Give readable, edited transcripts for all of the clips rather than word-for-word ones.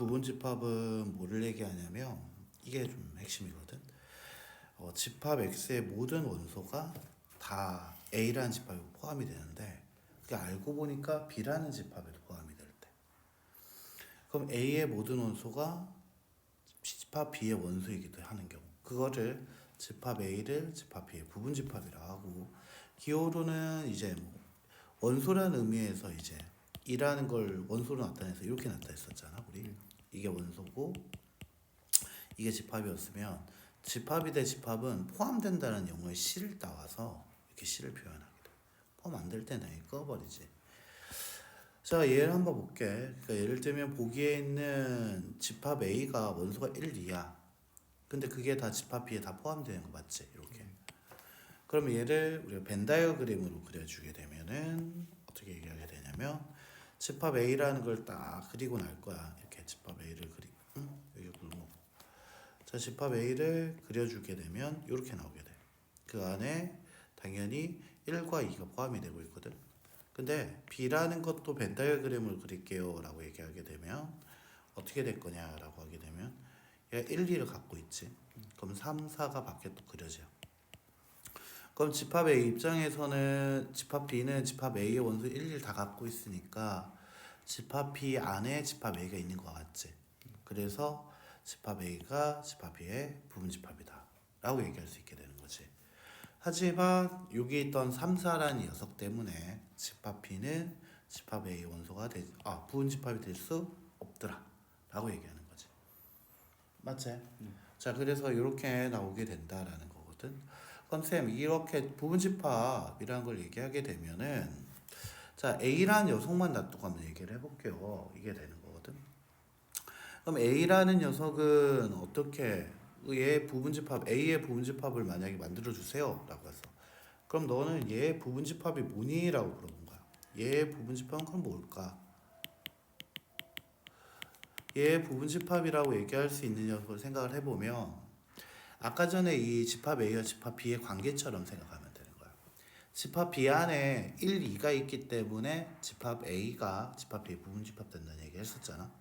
부분집합은 뭐를 얘기하냐면 이게 좀 핵심이거든. 집합 X의 모든 원소가 다 A라는 집합에 포함이 되는데 그게 알고 보니까 B라는 집합에도 포함이 될 때. 그럼 A의 모든 원소가 집합 B의 원소이기도 하는 경우 그거를 집합 A를 집합 B의 부분집합이라 하고 기호로는 이제 뭐 원소라는 의미에서 이제 이라는 걸 원소로 나타내서 이렇게 나타냈었잖아 우리. 이게 원소고 이게 집합이었으면 집합이 대 집합은 포함된다는 용어의 시를 따와서 이렇게 시를 표현하게 돼. 포함 안 될 때는 그냥 꺼버리지. 자, 예를 한번 볼게. 그러니까 예를 들면 보기에 있는 집합 A가 원소가 1, 2야. 근데 그게 다 집합 B에 다 포함되는 거 맞지? 이렇게. 그러면 얘를 우리가 벤 다이어그램으로 그려주게 되면은 어떻게 얘기하게 되냐면 집합 A라는 걸 딱 그리고 날 거야. 이렇게 집합 A를 여기 굴곡. 자, 집합 A를 그려주게 되면 이렇게 나오게 돼. 그 안에 당연히 1과 2가 포함이 되고 있거든. 근데 B라는 것도 벤 다이어그램을 그릴게요 라고 얘기하게 되면 어떻게 될 거냐라고 하게 되면 얘가 1, 2를 갖고 있지. 그럼 3, 4가 밖에 또 그려져. 그럼 집합 A 입장에서는 집합 B는 집합 A의 원소 1, 2를 다 갖고 있으니까 집합 B 안에 집합 A가 있는 것 같지. 그래서 집합 A가 집합 B의 부분집합이다 라고 얘기할 수 있게 되는 거지. 하지만 여기 있던 3, 4라는 녀석 때문에 집합 B는 집합 A의 원소가 부분집합이 될 수 없더라 라고 얘기하는 거지. 맞지? 자, 그래서 이렇게 나오게 된다라는 거거든. 그럼 쌤, 이렇게 부분집합이라는 걸 얘기하게 되면은 자, A라는 녀석만 놔두고 한번 얘기를 해볼게요. 이게 되는 거거든. 그럼 A라는 녀석은 어떻게 얘 부분집합 A의 부분집합을 만약에 만들어 주세요 라고 해서 그럼 너는 얘 부분집합이 뭐니? 라고 물어본 거야. 얘 부분집합은 그럼 뭘까? 얘 부분집합이라고 얘기할 수 있는 녀석을 생각을 해보면 아까 전에 이 집합 A와 집합 B의 관계처럼 생각하면 되는 거야. 집합 B 안에 1, 2가 있기 때문에 집합 A가 집합 B의 부분집합 된다는 얘기 했었잖아.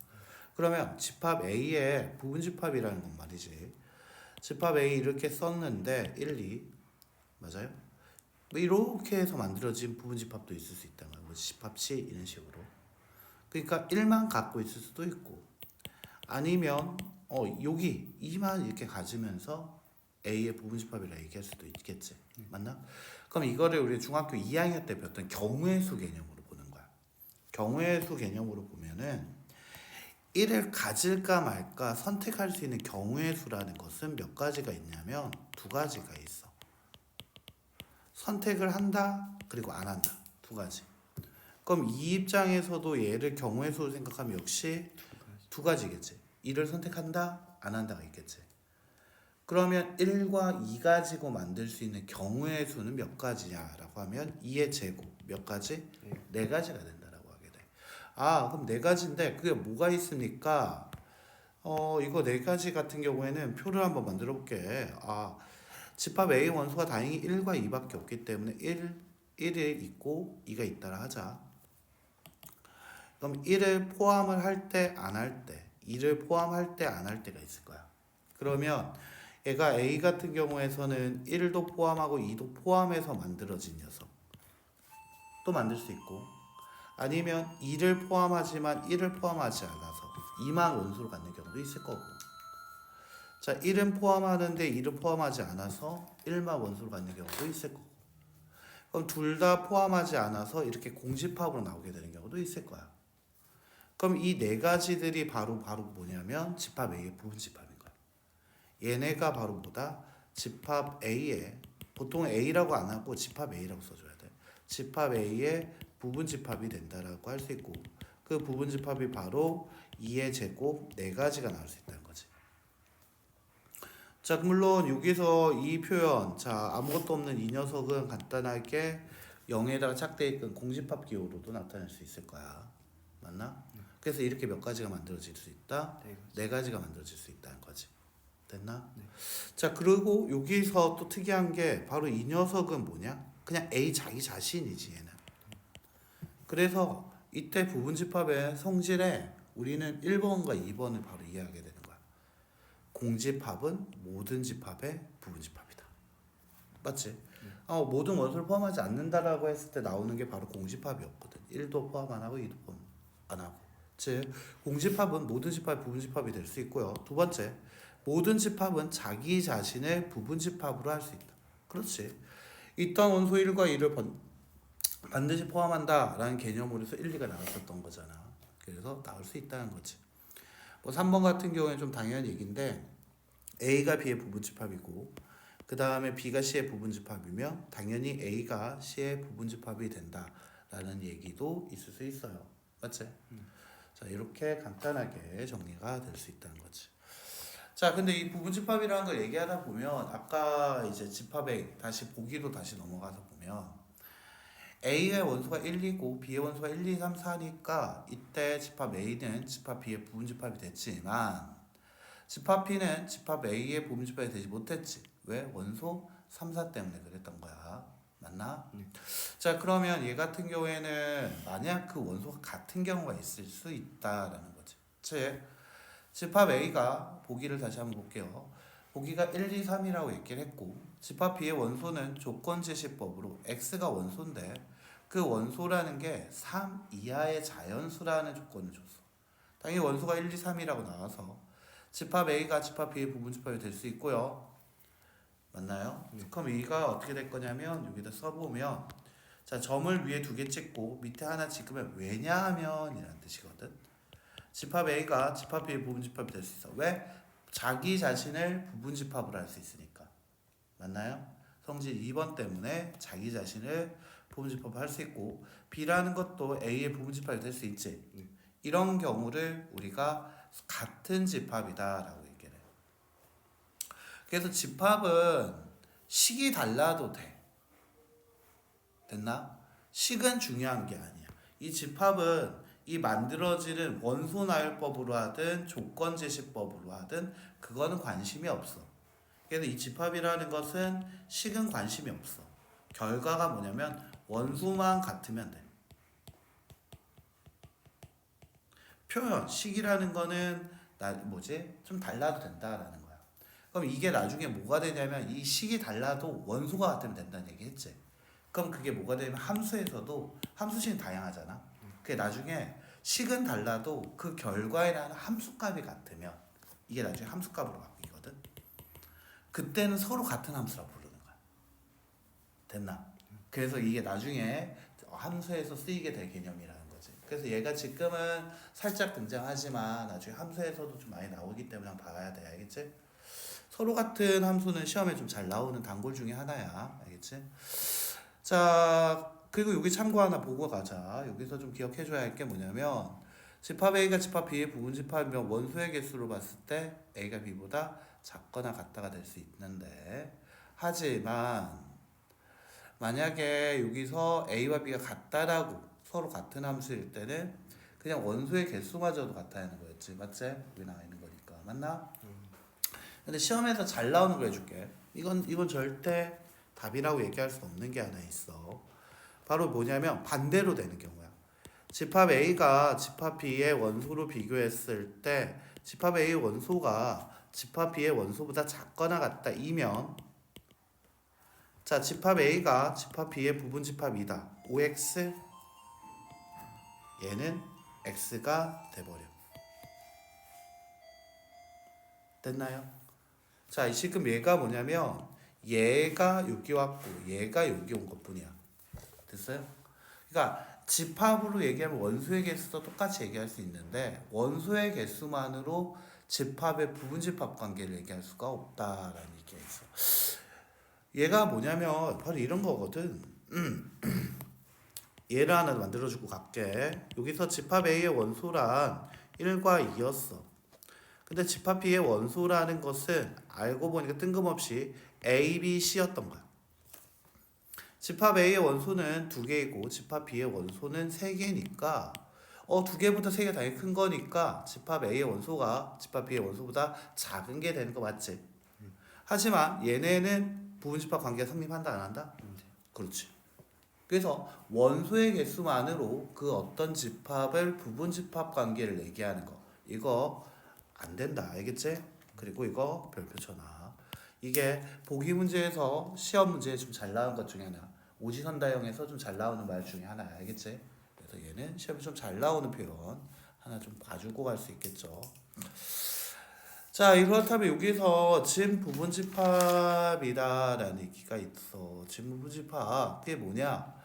그러면 집합 A의 부분집합이라는 건 말이지. 집합 A 이렇게 썼는데 1, 2 맞아요? 뭐 이렇게 해서 만들어진 부분집합도 있을 수 있다는 거야. 뭐 집합 C 이런 식으로. 그러니까 1만 갖고 있을 수도 있고 아니면 여기 2만 이렇게 가지면서 A의 부분집합이라 얘기할 수도 있겠지. 맞나? 그럼 이거를 우리 중학교 2학년 때 배웠던 경우의 수 개념으로 보는 거야. 경우의 수 개념으로 보면은 1을 가질까 말까 선택할 수 있는 경우의 수라는 것은 몇 가지가 있냐면 두 가지가 있어. 선택을 한다 그리고 안 한다. 두 가지. 그럼 이 입장에서도 얘를 경우의 수로 생각하면 역시 두 가지겠지. 1을 선택한다 안 한다가 있겠지. 그러면 1과 2 가지고 만들 수 있는 경우의 수는 몇 가지냐라고 하면 2의 제곱 몇 가지? 네 가지가 된다라고 하게 돼. 그럼 네 가지인데 그게 뭐가 있습니까? 이거 네 가지 같은 경우에는 표를 한번 만들어 볼게. 집합 A 원소가 다행히 1과 2밖에 없기 때문에 1이 있고 2가 있다라 하자. 그럼 1을 포함을 할 때 안 할 때 2를 포함할 때 안 할 때가 있을 거야. 그러면 얘가 A 같은 경우에서는 1도 포함하고 2도 포함해서 만들어진 녀석 또 만들 수 있고 아니면 2를 포함하지만 1을 포함하지 않아서 2만 원소를 갖는 경우도 있을 거고 자 1은 포함하는데 2를 포함하지 않아서 1만 원소를 갖는 경우도 있을 거고 그럼 둘 다 포함하지 않아서 이렇게 공집합으로 나오게 되는 경우도 있을 거야. 그럼 이 네 가지들이 바로 뭐냐면 집합 A의 부분집합인 거야. 얘네가 바로 뭐다? 집합 A의 보통 A라고 안 하고 집합 A라고 써줘야 돼. 집합 A의 부분집합이 된다라고 할 수 있고 그 부분집합이 바로 2의 제곱 네 가지가 나올 수 있다는 거지. 자, 물론 여기서 이 표현 아무것도 없는 이 녀석은 간단하게 0에다가 착대입근 공집합 기호로도 나타낼 수 있을 거야. 맞나? 그래서 이렇게 몇 가지가 만들어질 수 있다? 네 가지가 만들어질 수 있다는 거지. 됐나? 네. 자, 그리고 여기서 또 특이한 게 바로 이 녀석은 뭐냐? 그냥 A 자기 자신이지 얘는. 그래서 이때 부분집합의 성질에 우리는 1번과 2번을 바로 이해하게 되는 거야. 공집합은 모든 집합의 부분집합이다. 맞지? 모든 원소를 포함하지 않는다라고 했을 때 나오는 게 바로 공집합이었거든. 1도 포함 안 하고 2도 포함 안 하고. 즉 공집합은 모든 집합의 부분집합이 될 수 있고요. 두 번째, 모든 집합은 자기 자신을 부분집합으로 할 수 있다. 그렇지. 있던 원소 1과 2를 반드시 포함한다라는 개념으로서 1, 2가 나왔었던 거잖아. 그래서 나올 수 있다는 거지. 뭐 3번 같은 경우에는 좀 당연한 얘기인데 A가 B의 부분집합이고 그 다음에 B가 C의 부분집합이며 당연히 A가 C의 부분집합이 된다라는 얘기도 있을 수 있어요. 맞지? 자, 이렇게 간단하게 정리가 될 수 있다는 거지. 자, 근데 이 부분집합이라는 걸 얘기하다 보면 아까 이제 집합에 다시 보기로 다시 넘어가서 보면 A의 원소가 1, 2고 B의 원소가 1, 2, 3, 4니까 이때 집합 A는 집합 B의 부분집합이 됐지만 집합 B는 집합 A의 부분집합이 되지 못했지. 왜? 원소 3, 4 때문에 그랬던 거야. 맞나? 자, 그러면 얘 같은 경우에는 만약 그 원소가 같은 경우가 있을 수 있다라는 거지. 즉 집합 A가 보기를 다시 한번 볼게요. 보기가 1, 2, 3이라고 얘기를 했고 집합 B의 원소는 조건제시법으로 X가 원소인데 그 원소라는 게 3 이하의 자연수라는 조건을 줬어. 당연히 원소가 1, 2, 3이라고 나와서 집합 A가 집합 B의 부분집합이 될 수 있고요. 맞나요? 그럼 A가 어떻게 될 거냐면 여기다 써보면 자, 점을 위에 2개 찍고 밑에 하나 찍으면 왜냐하면 이라는 뜻이거든. 집합 A가 집합 B의 부분집합이 될 수 있어. 왜? 자기 자신을 부분집합으로 할 수 있으니까. 맞나요? 성질 2번 때문에 자기 자신을 부분집합을 할 수 있고 B라는 것도 A의 부분집합이 될 수 있지. 이런 경우를 우리가 같은 집합이다라고 얘기를 해요. 그래서 집합은 식이 달라도 돼. 됐나? 식은 중요한 게 아니야. 이 집합은 이 만들어지는 원소 나열법으로 하든 조건 제시법으로 하든 그거는 관심이 없어. 그래서 이 집합이라는 것은 식은 관심이 없어. 결과가 뭐냐면 원소만 같으면 돼. 표현 식이라는 거는 좀 달라도 된다라는 거야. 그럼 이게 나중에 뭐가 되냐면 이 식이 달라도 원소가 같으면 된다는 얘기 했지. 그럼 그게 뭐가 되냐면 함수에서도 함수식은 다양하잖아. 그게 나중에 식은 달라도 그 결과에는 함수값이 같으면 이게 나중에 함수값으로 바뀌거든. 그때는 서로 같은 함수라고 부르는 거야. 됐나? 그래서 이게 나중에 함수에서 쓰이게 될 개념이라는 거지. 그래서 얘가 지금은 살짝 등장하지만 나중에 함수에서도 좀 많이 나오기 때문에 봐야 돼. 알겠지? 서로 같은 함수는 시험에 좀 잘 나오는 단골 중에 하나야. 알겠지? 자, 그리고 여기 참고 하나 보고 가자. 여기서 좀 기억해줘야 할 게 뭐냐면 집합 A가 집합 B의 부분집합이면 원소의 개수로 봤을 때 A가 B보다 작거나 같다가 될 수 있는데 하지만 만약에 여기서 A와 B가 같다라고 서로 같은 함수일 때는 그냥 원소의 개수마저도 같다는 거였지. 맞지? 여기 나와 있는 거니까. 맞나? 근데 시험에서 잘 나오는 거 해줄게. 이건 절대 답이라고 얘기할 수 없는 게 하나 있어. 바로 뭐냐면 반대로 되는 경우야. 집합 A가 집합 B의 원소로 비교했을 때 집합 A의 원소가 집합 B의 원소보다 작거나 같다 이면 자, 집합 A가 집합 B의 부분집합이다. OX 얘는 X가 돼버려. 됐나요? 자, 지금 얘가 뭐냐면 얘가 여기 왔고 얘가 여기 온 것뿐이야. 됐어요? 그러니까 집합으로 얘기하면 원소의 개수도 똑같이 얘기할 수 있는데 원소의 개수만으로 집합의 부분집합 관계를 얘기할 수가 없다라는 얘기가 있어. 얘가 뭐냐면 바로 이런 거거든. 얘를 하나 만들어주고 갈게. 여기서 집합 A의 원소란 1과 2였어. 근데 집합 B의 원소라는 것은 알고 보니까 뜬금없이 A, B, C였던 거야. 집합 A의 원소는 2개이고 집합 B의 원소는 3개니까 2개보다 3개 당연히 큰 거니까 집합 A의 원소가 집합 B의 원소보다 작은 게 되는 거 맞지? 하지만 얘네는 부분집합 관계가 성립한다 안 한다? 그렇지. 그래서 원소의 개수만으로 그 어떤 집합을 부분 집합 관계를 얘기하는 거 이거 안 된다. 알겠지? 그리고 이거 별표 쳐놔. 이게 보기 문제에서 시험 문제에 좀 잘 나온 것 중에 하나. 오지선다형에서 좀 잘 나오는 말 중에 하나야. 알겠지? 그래서 얘는 시험에 좀 잘 나오는 표현 하나 좀 봐주고 갈 수 있겠죠. 자, 이렇다면 여기서 진 부분 집합이다라는 얘기가 있어. 진 부분 집합 그게 뭐냐?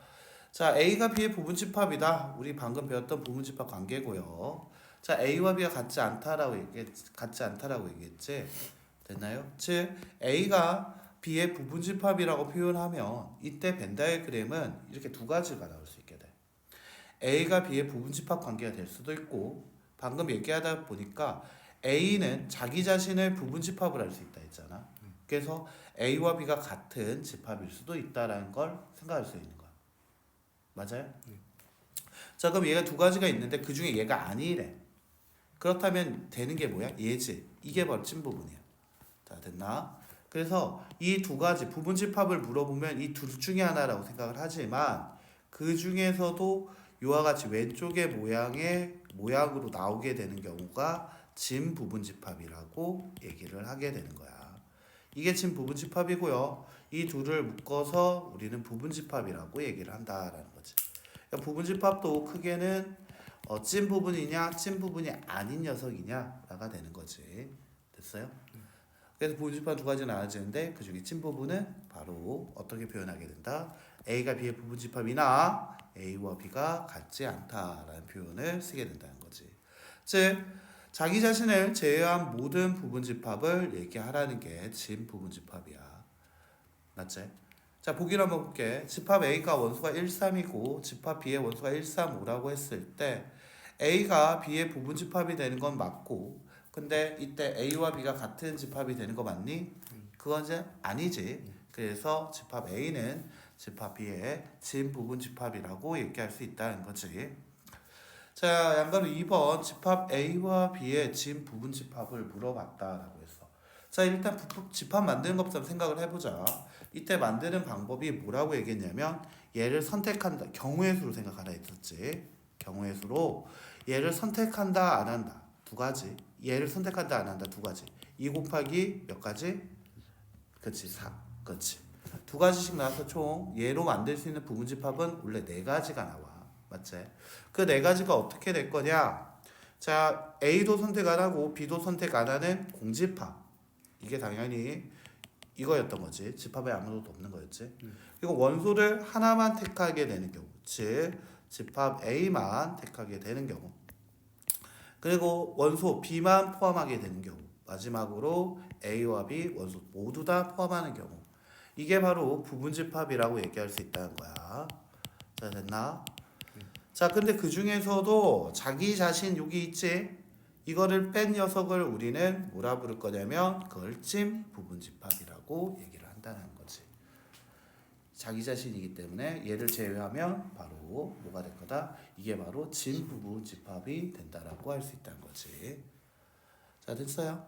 자, A가 B의 부분 집합이다. 우리 방금 배웠던 부분 집합 관계고요. 자, A와 B가 같지 않다라고 얘기했지. 됐나요? 즉, A가 B의 부분 집합이라고 표현하면 이때 벤 다이어그램은 이렇게 두 가지가 나올 수 있게 돼. A가 B의 부분 집합 관계가 될 수도 있고, 방금 얘기하다 보니까 A는 자기 자신을 부분 집합을 할 수 있다 했잖아. 그래서 A와 B가 같은 집합일 수도 있다라는 걸 생각할 수 있는 거야. 맞아요? 자, 그럼 얘가 두 가지가 있는데 그 중에 얘가 아니래. 그렇다면 되는 게 뭐야? 얘지. 이게 바로 찐 부분이야. 자, 됐나? 그래서 이 두 가지 부분 집합을 물어보면 이 둘 중에 하나라고 생각을 하지만 그 중에서도 이와 같이 왼쪽의 모양으로 나오게 되는 경우가 진 부분 집합이라고 얘기를 하게 되는 거야. 이게 진 부분 집합이고요. 이 둘을 묶어서 우리는 부분 집합이라고 얘기를 한다라는 거지. 그러니까 부분 집합도 크게는 찐 부분이냐 찐 부분이 아닌 녀석이냐가 되는 거지. 됐어요? 그래서 부분 집합 두 가지 나눠지는데 그 중에 찐 부분은 바로 어떻게 표현하게 된다? A가 B의 부분 집합이나 A와 B가 같지 않다라는 표현을 쓰게 된다는 거지. 즉 자기 자신을 제외한 모든 부분 집합을 얘기하라는 게 진 부분 집합이야. 맞지? 자, 보기를 한번 볼게. 집합 A가 원소가 1, 3이고 집합 B의 원소가 1, 3, 5라고 했을 때 A가 B의 부분 집합이 되는 건 맞고 근데 이때 A와 B가 같은 집합이 되는 거 맞니? 그건 이제 아니지. 그래서 집합 A는 집합 B의 진 부분 집합이라고 얘기할 수 있다는 거지. 자, 양가로 2번 집합 A와 B의 진 부분 집합을 물어봤다라고 했어. 자, 일단 집합 만드는 것부터 생각을 해보자. 이때 만드는 방법이 뭐라고 얘기했냐면 얘를 선택한다. 경우의 수로 생각하라 했었지. 경우의 수로 얘를 선택한다 안 한다. 두 가지. 얘를 선택한다 안 한다. 두 가지. 2 곱하기 몇 가지? 그치 4. 그치. 두 가지씩 나와서 총 얘로 만들 수 있는 부분 집합은 원래 네 가지가 나와. 맞지? 그 네 가지가 어떻게 될 거냐? 자, A도 선택 안 하고 B도 선택 안 하는 공집합. 이게 당연히 이거였던 거지. 집합에 아무것도 없는 거였지. 그리고 원소를 하나만 택하게 되는 경우. 즉, 집합 A만 택하게 되는 경우. 그리고 원소 B만 포함하게 되는 경우. 마지막으로 A와 B 원소 모두 다 포함하는 경우. 이게 바로 부분집합이라고 얘기할 수 있다는 거야. 자, 됐나? 자, 근데 그 중에서도 자기 자신 여기 있지? 이거를 뺀 녀석을 우리는 뭐라 부를 거냐면 그걸 찐 부분집합이라고 얘기를 한다는 거지. 자기 자신이기 때문에 얘를 제외하면 바로 뭐가 될 거다? 이게 바로 진 부분집합이 된다라고 할 수 있다는 거지. 자, 됐어요?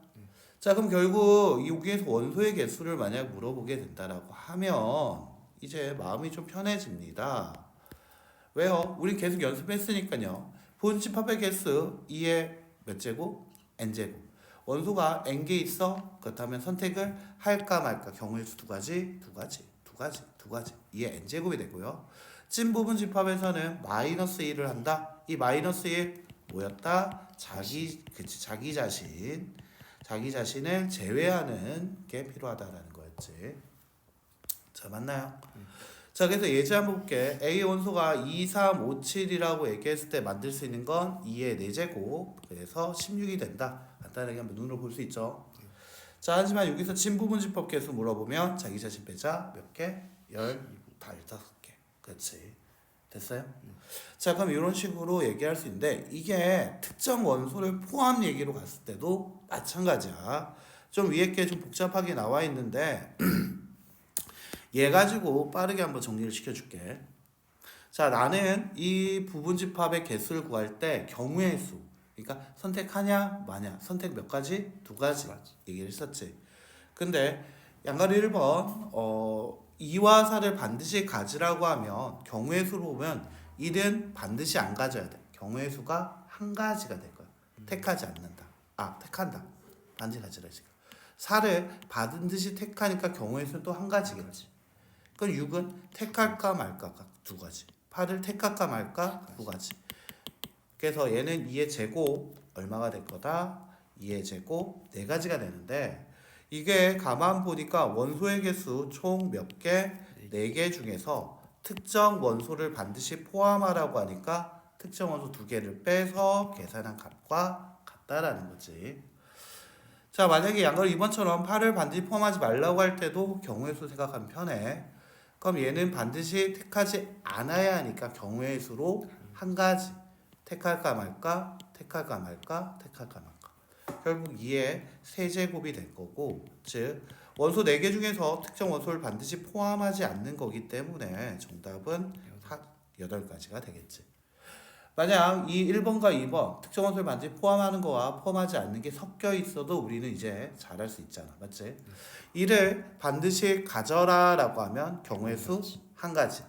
자, 그럼 결국 여기에서 원소의 개수를 만약 물어보게 된다라고 하면 이제 마음이 좀 편해집니다. 왜요? 우리 계속 연습했으니까요. 부분집합의 개수 2의 몇 제곱? n제곱. 원소가 n개 있어? 그렇다면 선택을 할까 말까 경우의 수 두 가지. 2의 n제곱이 되고요. 찐 부분 집합에서는 마이너스 1을 한다. 이 마이너스 1 뭐였다? 자기 자신을 제외하는 게 필요하다라는 거였지. 자, 맞나요? 자, 그래서 예제 한번 볼게. A 원소가 2, 3, 5, 7이라고 얘기했을 때 만들 수 있는 건 2의 4제곱. 그래서 16이 된다. 간단하게 한번 눈으로 볼 수 있죠. 자, 하지만 여기서 진부분 집합 개수 물어보면 자기 자신 빼자. 몇 개? 15개. 그렇지. 됐어요? 자, 그럼 이런 식으로 얘기할 수 있는데 이게 특정 원소를 포함 얘기로 갔을 때도 마찬가지야. 좀 위에 게 좀 복잡하게 나와 있는데 얘 가지고 빠르게 한번 정리를 시켜줄게. 자, 나는 이 부분집합의 개수를 구할 때 경우의 수, 그러니까 선택하냐 마냐, 선택 몇 가지? 두 가지 얘기를 했었지. 근데 양가리 1번 2와 4를 반드시 가지라고 하면 경우의 수로 보면 1은 반드시 안 가져야 돼. 경우의 수가 한 가지가 될 거야. 택하지 않는다. 택한다. 반드시 가지라 지금. 4를 받은 듯이 택하니까 경우의 수는 또 한 가지겠지. 그럼 6은 택할까 말까가 두 가지. 8을 택할까 말까 두 가지. 그래서 얘는 2의 제곱 얼마가 될 거다? 2의 제곱 네 가지가 되는데 이게 가만 보니까 원소의 개수 총 몇 개? 4개 중에서 특정 원소를 반드시 포함하라고 하니까 특정 원소 2개를 빼서 계산한 값과 같다라는 거지. 자, 만약에 양걸 2번처럼 8을 반드시 포함하지 말라고 할 때도 경우의 수 생각하면 편해. 그럼 얘는 반드시 택하지 않아야 하니까 경우의 수로 한 가지. 택할까 말까? 택할까 말까? 택할까 말까? 결국 2의 세제곱이 될 거고, 즉 원소 4개 중에서 특정 원소를 반드시 포함하지 않는 거기 때문에 정답은 8가지가 되겠지. 만약 이 1번과 2번 특정 원소를 반드시 포함하는 거와 포함하지 않는 게 섞여 있어도 우리는 이제 잘할 수 있잖아. 맞지? 이를 반드시 가져라 라고 하면 경우의 수 한 가지.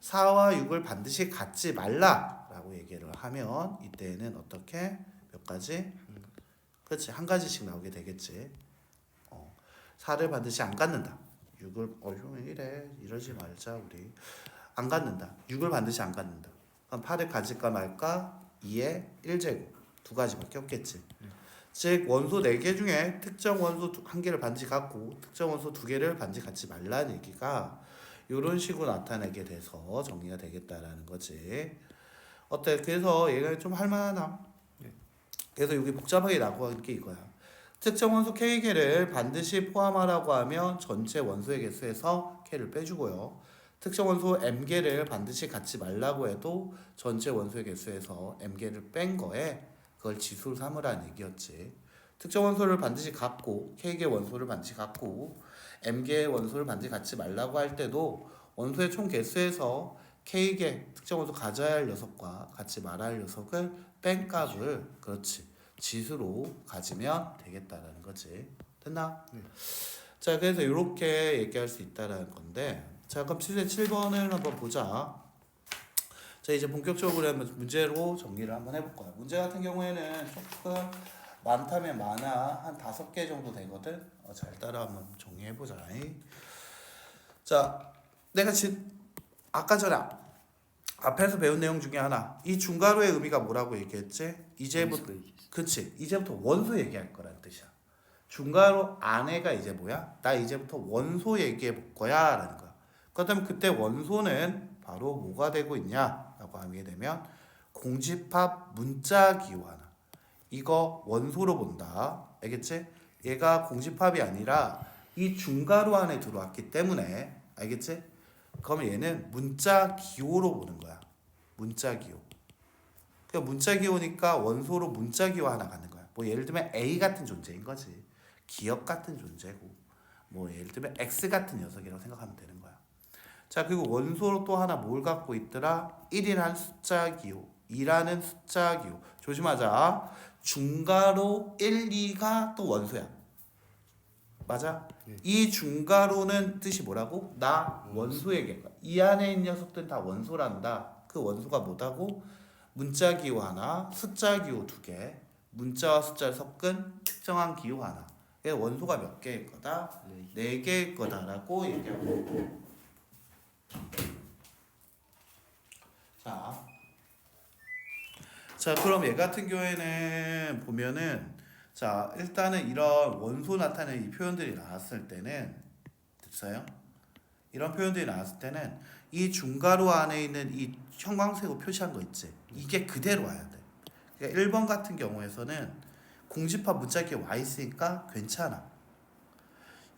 4와 6을 반드시 갖지 말라 라고 얘기를 하면 이때는 어떻게 몇 가지? 그렇지, 한 가지씩 나오게 되겠지. 4를 반드시 안 갖는다. 6을 왜 이래? 이러지 말자 우리. 안 갖는다. 6을 반드시 안 갖는다. 그럼 8을 가질까 말까? 2의 1제곱 두 가지밖에 없겠지. 즉 원소 4개 중에 특정 원소 1개를 반드시 갖고 특정 원소 2개를 반드시 갖지 말라는 얘기가 이런 식으로 나타내게 돼서 정리가 되겠다라는 거지. 어때? 그래서 얘가 좀 할만하나? 그래서 여기 복잡하게 나오는 게 이거야. 특정 원소 K개를 반드시 포함하라고 하면 전체 원소의 개수에서 K를 빼주고요. 특정 원소 M개를 반드시 갖지 말라고 해도 전체 원소의 개수에서 M개를 뺀 거에 그걸 지수로 삼으라는 얘기였지. 특정 원소를 반드시 갖고 K개 원소를 반드시 갖고 M개의 원소를 반드시 갖지 말라고 할 때도 원소의 총 개수에서 K개 특정 원소 가져야 할 녀석과 갖지 말아야 할 녀석을 뺀 값을 그렇지 지수로 가지면 되겠다라는 거지. 됐나? 네. 자, 그래서 이렇게 얘기할 수 있다라는 건데, 자, 그럼 7번을 한번 보자. 자, 이제 본격적으로 한번 문제로 정리를 한번 해볼 거야. 문제 같은 경우에는 조금 많다면 많아 한 5개 정도 되거든. 잘 따라 한번 정리해 보자. 자, 내가 아까 전에 앞에서 배운 내용 중에 하나, 이 중괄호의 의미가 뭐라고 얘기했지? 이제부터 그치, 이제부터 원소 얘기할 거란 뜻이야. 중괄호 안에가 이제 뭐야? 나 이제부터 원소 얘기해 볼 거야 라는 거야. 그렇다면 그때 원소는 바로 뭐가 되고 있냐 라고 하게 되면 공집합 문자 기호 하나, 이거 원소로 본다. 알겠지? 얘가 공집합이 아니라 이 중괄호 안에 들어왔기 때문에, 알겠지? 그러면 얘는 문자 기호로 보는 거야. 문자 기호. 그러니까 문자 기호니까 원소로 문자 기호 하나 갖는 거야. 뭐 예를 들면 A 같은 존재인 거지. 기억 같은 존재고, 뭐 예를 들면 X 같은 녀석이라고 생각하면 되는 거야. 자, 그리고 원소로 또 하나 뭘 갖고 있더라? 1이라는 숫자 기호, 2라는 숫자 기호. 조심하자. 중괄호 1, 2가 또 원소야. 맞아? 네. 이 중괄호는 뜻이 뭐라고? 나 원소 얘기한 거야. 이 안에 있는 녀석들은 다 원소란다. 그 원소가 뭐다고? 문자 기호 하나, 숫자 기호 2개, 문자와 숫자를 섞은 특정한 기호 하나. 원소가 몇 개일 거다? 4개일 거다라고 얘기하고. 자, 그럼 얘 같은 경우에는 보면은, 자, 일단은 이런 원소 나타내는 이 표현들이 나왔을 때는, 됐어요? 이런 표현들이 나왔을 때는 이 중괄호 안에 있는 이 형광색으로 표시한 거 있지? 이게 그대로 와야 돼. 그러니까 1번 같은 경우에서는 공집합 문자기에 와 있으니까 괜찮아.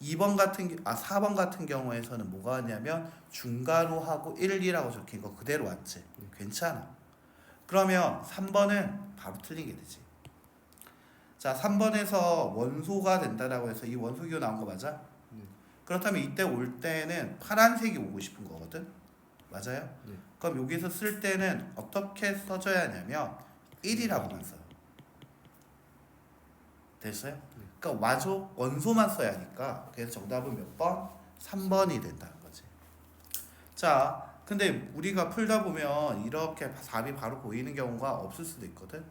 4번 같은 경우에서는 뭐가 왔냐면 중괄호하고 1, 2라고 적힌 거 그대로 왔지? 괜찮아. 그러면 3번은 바로 틀린 게 되지. 자, 3번에서 원소가 된다라고 해서 이 원소 기호 나온 거 맞아? 그렇다면 이때 올 때는 파란색이 오고 싶은 거거든? 맞아요? 네. 그럼 여기서 쓸 때는 어떻게 써줘야 하냐면 1이라고만 써요. 됐어요? 네. 그러니까 원소만 써야 하니까. 그래서 정답은 몇 번? 3번이 된다는 거지. 자, 근데 우리가 풀다 보면 이렇게 답이 바로 보이는 경우가 없을 수도 있거든.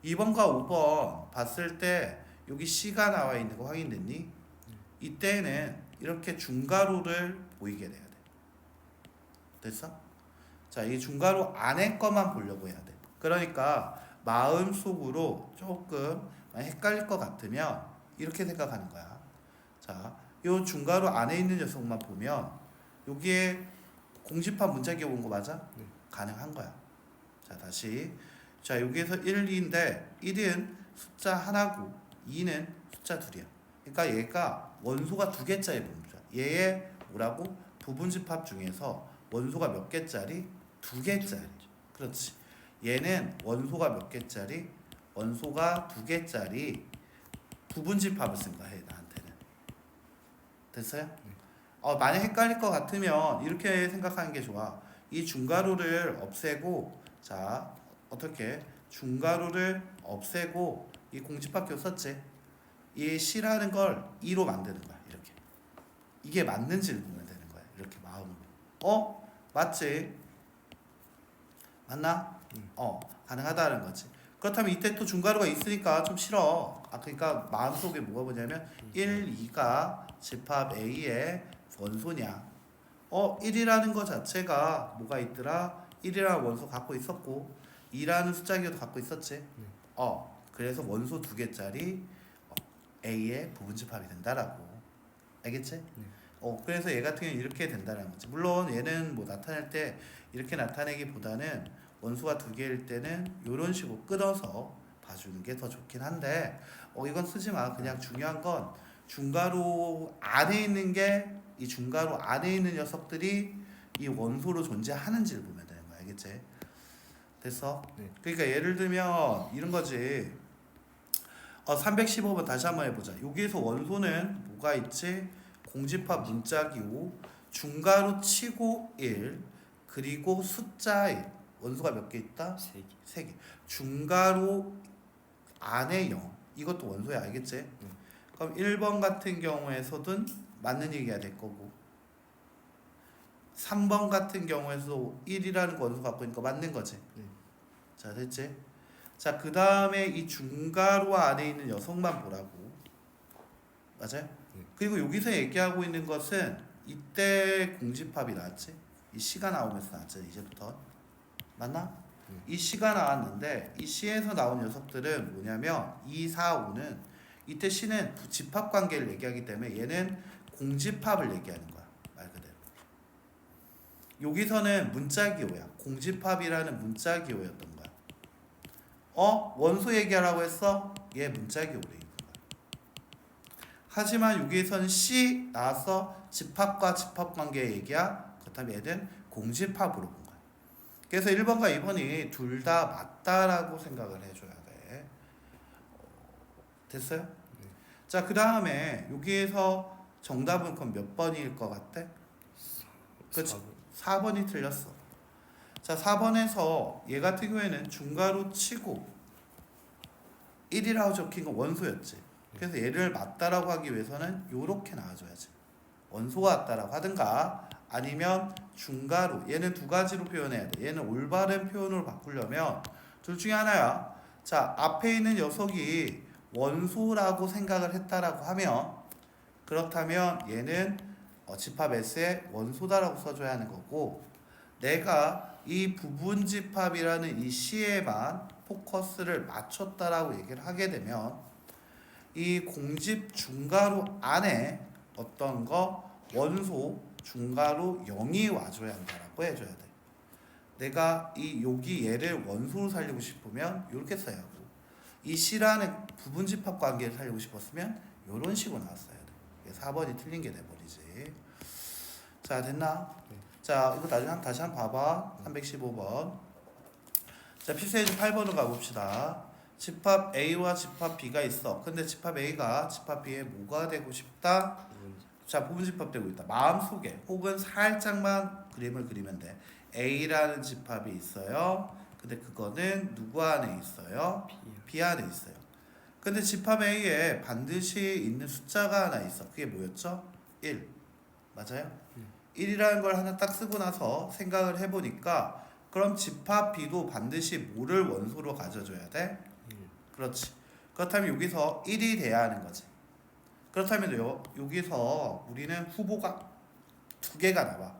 2번과 5번 봤을 때 여기 C가 나와 있는 거 확인됐니? 이때는 이렇게 중괄호를 보이게 돼야 돼. 됐어? 자, 이 중괄호 안에 거만 보려고 해야 돼. 그러니까 마음속으로 조금 헷갈릴 것 같으면 이렇게 생각하는 거야. 자, 요 중괄호 안에 있는 녀석만 보면 여기에 공집합 문자기호 온 거 맞아? 네. 가능한 거야. 자, 다시. 자, 여기에서 1, 2인데 1은 숫자 하나고 2는 숫자 둘이야. 그러니까 얘가 원소가 두 개짜리 분자. 얘의 뭐라고? 부분집합 중에서 원소가 몇 개짜리? 두 개짜리. 그렇지. 얘는 원소가 몇 개짜리? 원소가 두 개짜리 부분집합을 쓴 거야, 나한테는. 됐어요? 만약 헷갈릴 것 같으면 이렇게 생각하는 게 좋아. 이 중괄호를 없애고, 자, 어떻게? 중괄호를 없애고, 이 공집합교 썼지? 이 C라는 걸 2로 만드는 거야, 이렇게. 이게 맞는지를 보면 되는 거야, 이렇게 마음으로. 맞지? 맞나? 가능하다는 거지. 그렇다면 이때 또 중괄호가 있으니까 좀 싫어. 그러니까 마음속에 뭐가 뭐냐면 1, 2가 집합 A의 원소냐? 1이라는 거 자체가 뭐가 있더라? 1이라는 원소 갖고 있었고 2라는 숫자기도 갖고 있었지. 그래서 원소 두 개짜리 A의 부분집합이 된다라고. 알겠지? 그래서 얘 같은 경우는 이렇게 된다는 거지. 물론 얘는 뭐 나타낼 때 이렇게 나타내기보다는 원소가 두 개일 때는 이런 식으로 끊어서 봐주는 게 더 좋긴 한데 이건 쓰지 마. 그냥 중요한 건 중괄호 안에 있는 게 이 중괄호 안에 있는 녀석들이 이 원소로 존재하는지를 보면 되는 거야. 알겠지? 됐어? 네. 그러니까 예를 들면 이런 거지. 315번 다시 한번 해보자. 여기에서 원소는 뭐가 있지? 공집합 문자기호 중괄호 치고 1 그리고 숫자 1 원소가 몇 개 있다? 3개. 중괄호 안에 0 이것도 원소야. 알겠지? 그럼 1번 같은 경우에서든 맞는 얘기가 될 거고 3번 같은 경우에서도 1이라는 원소 갖고 있는 거 맞는 거지. 자, 됐지? 자, 그 다음에 이 중괄호 안에 있는 녀석만 보라고. 맞아요? 그리고 여기서 얘기하고 있는 것은 이때 공집합이 나왔지? 이 C가 나오면서 나왔잖아, 이제부터. 맞나? 이 C가 나왔는데 이 C에서 나온 녀석들은 뭐냐면 2, 4, 5는 이때 C는 집합 관계를 얘기하기 때문에 얘는 공집합을 얘기하는 거야. 말 그대로. 여기서는 문자기호야. 공집합이라는 문자기호였던 거야. 원소 얘기하라고 했어? 얘 문자기호로 얘기한 거야. 하지만 여기에서는 C 나와서 집합과 집합 관계 얘기야. 그렇다면 얘는 공집합으로 본 거야. 그래서 1번과 2번이 둘 다 맞다라고 생각을 해줘야 돼. 됐어요? 자, 그 다음에 여기에서 정답은 그럼 몇 번일 것 같아? 그렇지? 4번이 틀렸어. 자, 4번에서 얘 같은 경우에는 중괄호 치고 1이라고 적힌 건 원소였지. 그래서 얘를 맞다라고 하기 위해서는 요렇게 나와줘야지. 원소가 맞다라고 하든가 아니면 중괄호 얘는 두 가지로 표현해야 돼. 얘는 올바른 표현으로 바꾸려면 둘 중에 하나야. 자, 앞에 있는 녀석이 원소라고 생각을 했다라고 하면 그렇다면 얘는 집합 S의 원소다라고 써줘야 하는 거고 내가 이 부분집합이라는 이 C에만 포커스를 맞췄다라고 얘기를 하게 되면 이 공집 중괄호 안에 어떤 거 원소 중괄호 0이 와줘야 한다라고 해줘야 돼. 내가 여기 얘를 원소로 살리고 싶으면 이렇게 써야 하고 이 C라는 부분집합 관계를 살리고 싶었으면 이런 식으로 나왔어야 돼. 4번이 틀린 게 돼버리지. 자, 됐나? 자, 이거 다시 한번 봐봐. 315번. 자, 필수예제 8번으로 가봅시다. 집합 A와 집합 B가 있어. 근데 집합 A가 집합 B에 뭐가 되고 싶다? 자, 부분집합 되고 있다. 마음속에 혹은 살짝만 그림을 그리면 돼. A라는 집합이 있어요. 근데 그거는 누구 안에 있어요? B 안에 있어요. 근데 집합 A에 반드시 있는 숫자가 하나 있어. 그게 뭐였죠? 1. 맞아요? 1이라는 걸 하나 딱 쓰고 나서 생각을 해보니까 그럼 집합 B도 반드시 뭐를 원소로 가져줘야 돼? 그렇지. 그렇다면 여기서 1이 돼야 하는 거지. 그렇다면 여기서 우리는 후보가 두 개가 나와.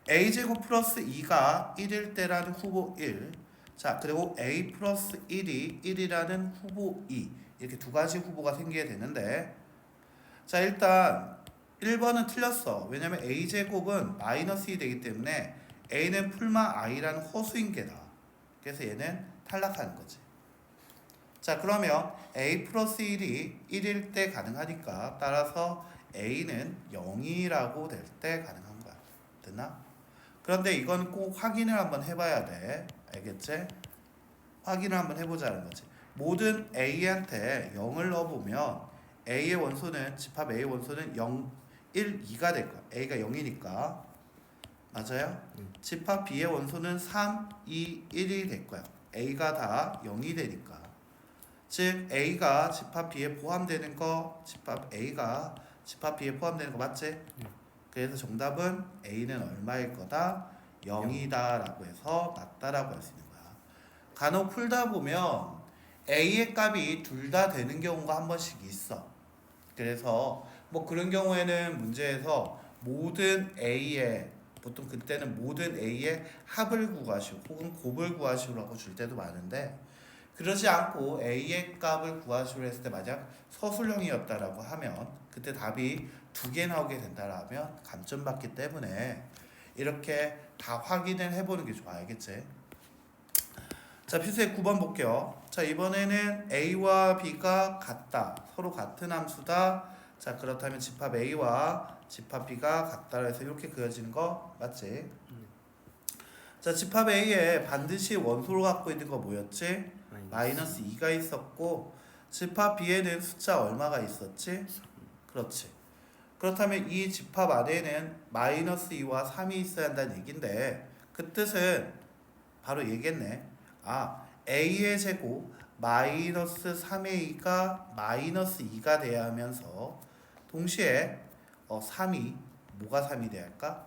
a제곱 플러스 2가 1일 때라는 후보 1. 자, 그리고 a 플러스 1이 1이라는 후보 2. 이렇게 두 가지 후보가 생기게 되는데, 자, 일단 1번은 틀렸어. 왜냐면 a제곱은 마이너스 2 되기 때문에 a는 풀마 i라는 허수인 게 나와. 그래서 얘는 탈락하는 거지. 자, 그러면 a 플러스 1이 1일 때 가능하니까 따라서 a는 0이라고 될 때 가능한 거야. 됐나? 그런데 이건 꼭 확인을 한번 해봐야 돼. 알겠지? 확인을 한번 해보자는 거지. 모든 a한테 0을 넣어보면 a의 원소는 집합 a의 원소는 0, 1, 2가 될 거야. a가 0이니까. 맞아요? 집합 b의 원소는 3, 2, 1이 될 거야. a가 다 0이 되니까. 즉 a가 집합 b에 포함되는 거, 집합 a가 집합 b에 포함되는 거 맞지? 그래서 정답은 a는 얼마일 거다? 0이다 라고 해서 맞다라고 할 수 있는 거야. 간혹 풀다 보면 a의 값이 둘 다 되는 경우가 한 번씩 있어. 그래서 뭐 그런 경우에는 문제에서 모든 a의, 보통 그때는 모든 a의 합을 구하시오 혹은 곱을 구하시오라고 줄 때도 많은데, 그러지 않고 a의 값을 구하시오 했을 때 만약 서술형이었다라고 하면 그때 답이 두 개 나오게 된다라면 감점받기 때문에 이렇게 다 확인을 해보는 게 좋아. 알겠지? 자, 필수의 9번 볼게요. 자, 이번에는 a와 b가 같다. 서로 같은 함수다. 자, 그렇다면 집합 a와 집합 b가 같다 해서 이렇게 그려지는 거 맞지? 자, 집합 a에 반드시 원소로 갖고 있는 거 뭐였지? 마이너스 2가 있었고, 집합 b에는 숫자 얼마가 있었지? 그렇지. 그렇다면 이 집합 안에는 마이너스 2와 3이 있어야 한다는 얘긴데, 그 뜻은 바로 얘기했네. 아, a의 제곱 마이너스 3a가 마이너스 2가 돼야 하면서 동시에 3이 뭐가 3이 돼야 할까?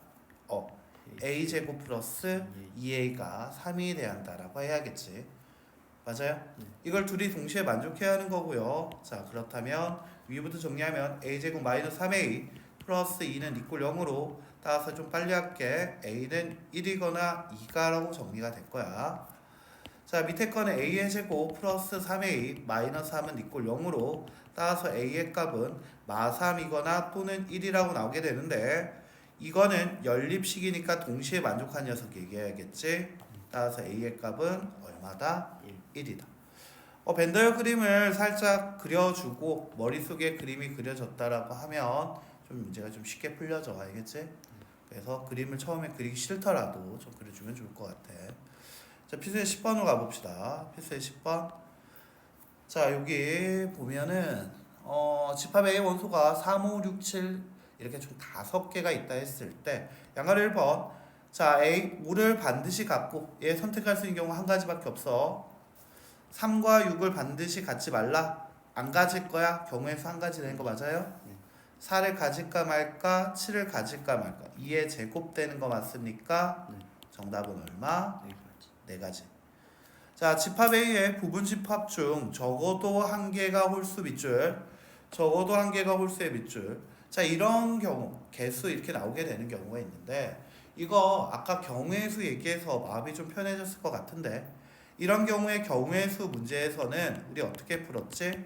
a 제곱 플러스 2a가 3이 돼야 한다라고 해야겠지. 맞아요? 이걸 둘이 동시에 만족해야 하는 거고요. 자, 그렇다면 위부터 정리하면 a제곱 마이너스 3a 플러스 2는 이꼴 0으로 따라서 좀 빨리 할게. a는 1이거나 2가라고 정리가 될 거야. 자, 밑에 거는 a의 제곱 플러스 3a 마이너스 3은 이꼴 0으로 따라서 a의 값은 마3이거나 또는 1이라고 나오게 되는데, 이거는 연립식이니까 동시에 만족한 녀석 얘기해야겠지. 따라서 a의 값은 얼마다? 1이다. 벤더의 그림을 살짝 그려주고 머릿속에 그림이 그려졌다라고 하면 좀 문제가 좀 쉽게 풀려져. 알겠지? 그래서 그림을 처음에 그리기 싫더라도 좀 그려주면 좋을 것 같아. 자, 필수의 10번으로 가봅시다. 필수의 10번. 자, 여기 보면은 집합 A의 원소가 3, 5, 6, 7 이렇게 총 5개가 있다 했을 때 양가를 1번. 자, A, 5를 반드시 갖고 얘 선택할 수 있는 경우 한 가지밖에 없어. 3과 6을 반드시 갖지 말라. 안 가질 거야. 경우의 수 한 가지 되는 거 맞아요? 4를 가질까 말까? 7을 가질까 말까? 2의 제곱 되는 거 맞습니까? 정답은 얼마? 4가지. 자, 집합 A의 부분 집합 중 적어도 한 개가 홀수 밑줄, 적어도 한 개가 홀수의 밑줄. 자, 이런 경우 개수 이렇게 나오게 되는 경우가 있는데, 이거 아까 경우의 수 얘기해서 마음이 좀 편해졌을 것 같은데, 이런 경우에 경우의 수 문제에서는 우리 어떻게 풀었지?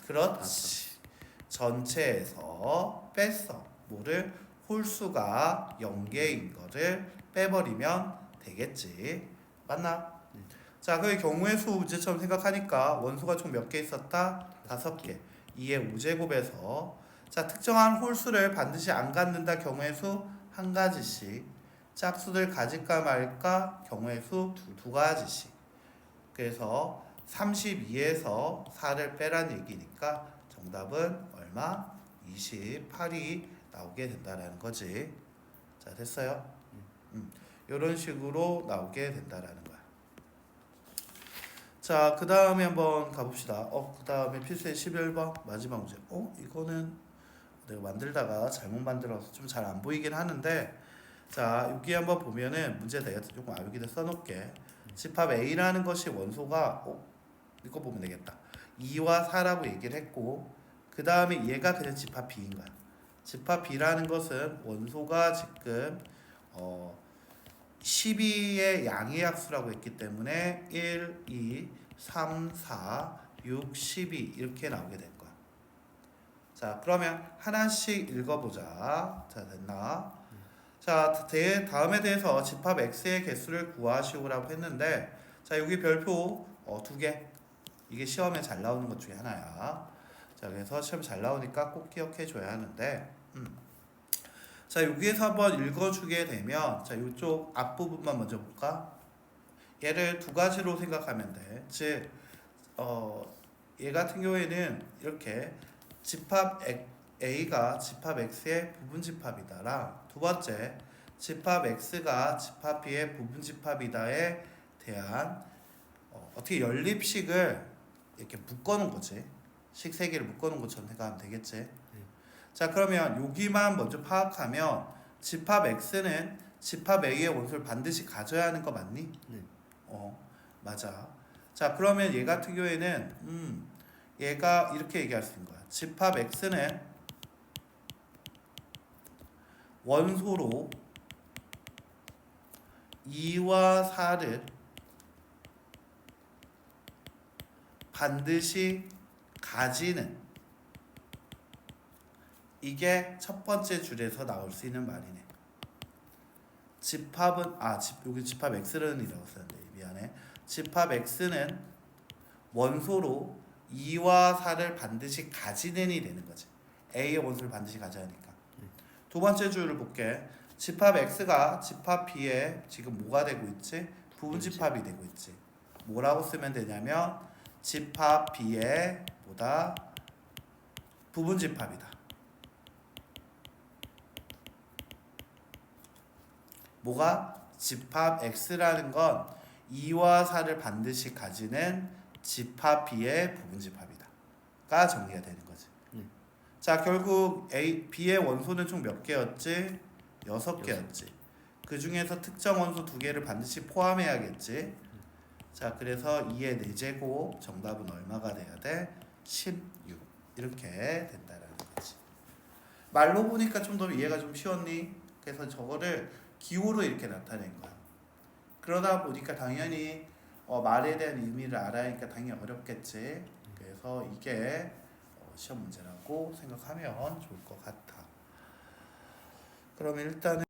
그렇지. 전체에서 뺐어. 뭐를? 홀수가 0개인 거를 빼버리면 되겠지. 맞나? 자, 그 경우의 수 문제처럼 생각하니까 원소가 총 몇 개 있었다? 5개. 2의 5제곱에서 자, 특정한 홀수를 반드시 안 갖는다. 경우의 수 한 가지씩. 짝수들 가질까 말까? 경우의 수 두 가지씩. 그래서 32에서 4를 빼란 얘기니까 정답은 얼마? 28이 나오게 된다라는 거지. 자, 됐어요? 이런 식으로 나오게 된다라는 거야. 자, 그 다음에 한번 가봅시다. 그 다음에 필수의 11번 마지막 문제. 이거는 내가 만들다가 잘못 만들어서 좀 잘 안 보이긴 하는데, 자, 여기 한번 보면은 문제 내가 조금 여기다 써놓을게. 집합 A라는 것이 원소가 이거 보면 되겠다. 2와 4라고 얘기를 했고 그 다음에 얘가 그냥 집합 B인 거야. 집합 B라는 것은 원소가 지금 12의 양의 약수라고 했기 때문에 1, 2, 3, 4, 6, 12 이렇게 나오게 될 거야. 자, 그러면 하나씩 읽어보자. 자, 됐나? 자, 다음에 대해서 집합 X의 개수를 구하시오라고 했는데 자, 여기 별표 두 개. 이게 시험에 잘 나오는 것 중에 하나야. 자, 그래서 시험 잘 나오니까 꼭 기억해 줘야 하는데 자, 여기에서 한번 읽어주게 되면 자, 이쪽 앞부분만 먼저 볼까? 얘를 두 가지로 생각하면 돼. 즉, 얘 같은 경우에는 이렇게 집합 A가 집합 X의 부분 집합이다라. 두 번째, 집합 X가 집합 B의 부분 집합이다에 대한 어떻게 연립식을 이렇게 묶어놓은 거지. 식 세 개를 묶어놓은 것처럼 생각하면 되겠지. 자, 그러면 여기만 먼저 파악하면 집합 X는 집합 A의 원소를 반드시 가져야 하는 거 맞니? 네. 맞아. 자, 그러면 얘 같은 경우에는 얘가 이렇게 얘기할 수 있는 거야. 집합 X는 원소로 2와 4를 반드시 가지는 이게 첫 번째 줄에서 나올 수 있는 말이네. 집합은 여기 집합 X는 이라고 썼는데 미안해. 집합 X는 원소로 2와 4를 반드시 가지는이 되는 거지. A의 원소를 반드시 가져야 하니까. 두 번째 줄을 볼게. 집합 X가 집합 B에 지금 뭐가 되고 있지? 부분 집합이 되고 있지. 뭐라고 쓰면 되냐면 집합 B의 뭐다? 부분 집합이다. 뭐가? 집합 X라는 건 2와 4를 반드시 가지는 집합 B의 부분 집합이다. 가 정리가 되는 거지. 자, 결국 B의 원소는 총 몇 개였지? 6개였지. 그 중에서 특정 원소 2개를 반드시 포함해야겠지. 자, 그래서 2의 4제곱 정답은 얼마가 돼야 돼? 16 이렇게 된다라는 거지. 말로 보니까 좀 더 이해가 좀 쉬웠니? 그래서 저거를 기호로 이렇게 나타낸 거야. 그러다 보니까 당연히 말에 대한 의미를 알아야니까 당연히 어렵겠지. 그래서 이게 시험 문제라고 생각하면 좋을 것 같아. 그러면 일단은